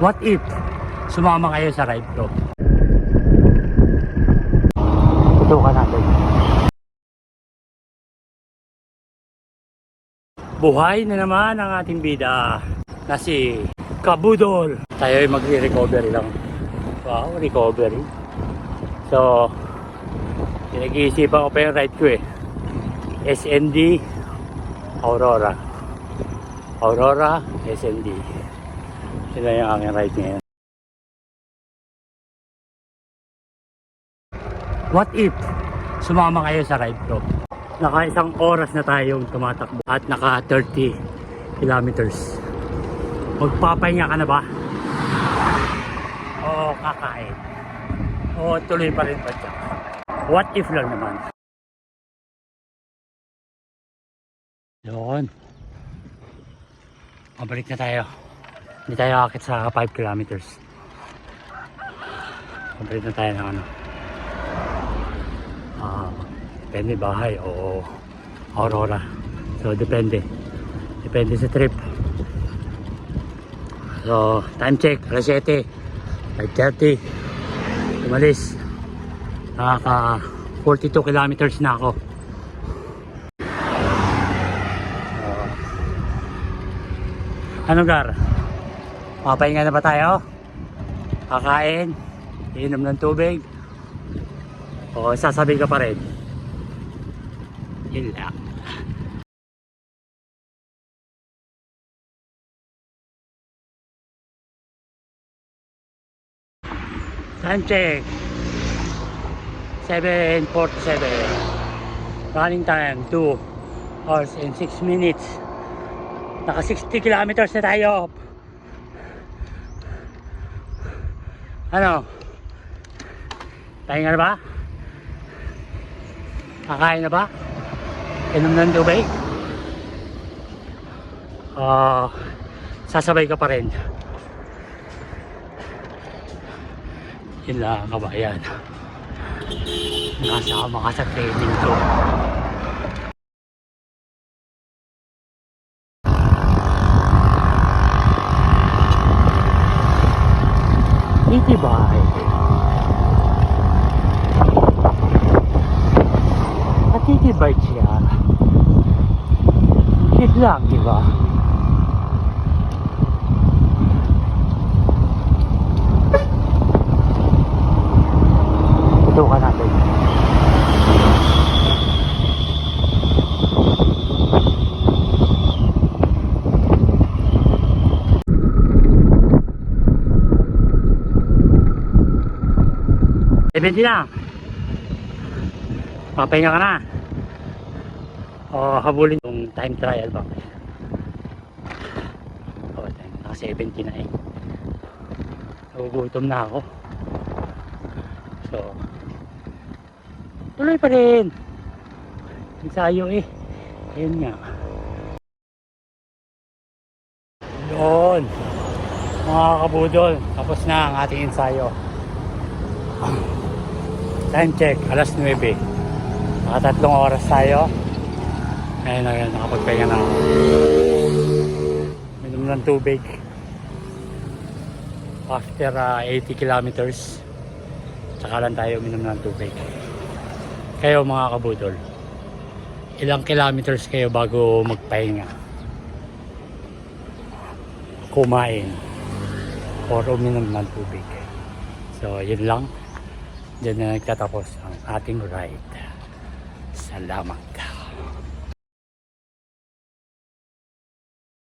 What if sumama kayo sa ride ko? Tutukan natin. Buhay na naman ang ating bida na si Kabudol. Tayo ay magre-recovery lang. Wow, recovery. So, pinag-iisipan ko pa yung ride ko eh. SND Aurora. Aurora SND. Sila yung aking ride ngayon. What if sumama kayo sa ride ko? Naka isang oras na tayong tumatakbo at naka 30 kilometers. Magpapahinga ka na ba? O kakain? O tuloy pa rin ba dyan? What if lang naman? Yun. Mabalik na tayo. Hindi tayo akit sa 5 kilometers. Mabalik na tayo ng ano. Depende bahay o Aurora. So depende. Depende sa trip. So time check. Alas 7. 5:30. Umalis. Nakaka 42 kilometers na ako. Anong gar? Mapahinga na ba tayo? Kakain? Inom ng tubig? O sasabi ka pa rin? Yun lang. Time check 7:47. Running time 2 hours and 6 minutes. Naka 60 kilometers na tayo. Ano? Pahinga na ba? Kakain na ba? Inom ng tubig? Sasabay ka pa rin. Yun lang kabayan. Nakasama ka sa training ko. Itibay. At itibay siya. Shit lang, diba? Tutukan natin. Event lang. Papahinga ka na. O habulin yung time trial ba? O, naka 70 na eh. Nagugutom na ako. So, tuloy pa rin. Ensayo eh. Ayun nga. Doon. Mga kabudol. Tapos na ang ating ensayo. Time check. Alas 9. Naka 3 oras tayo. Ayun na yun. Nakapagpahinga na ako. Minom ng tubig. After 80 kilometers. Tsaka lang tayo minom ng tubig. Kayo mga kabudol, ilang kilometers kayo bago magpahinga? Kumain or uminom ng tubig. So yun lang. Diyan na nagtatapos ang ating ride. Salamat.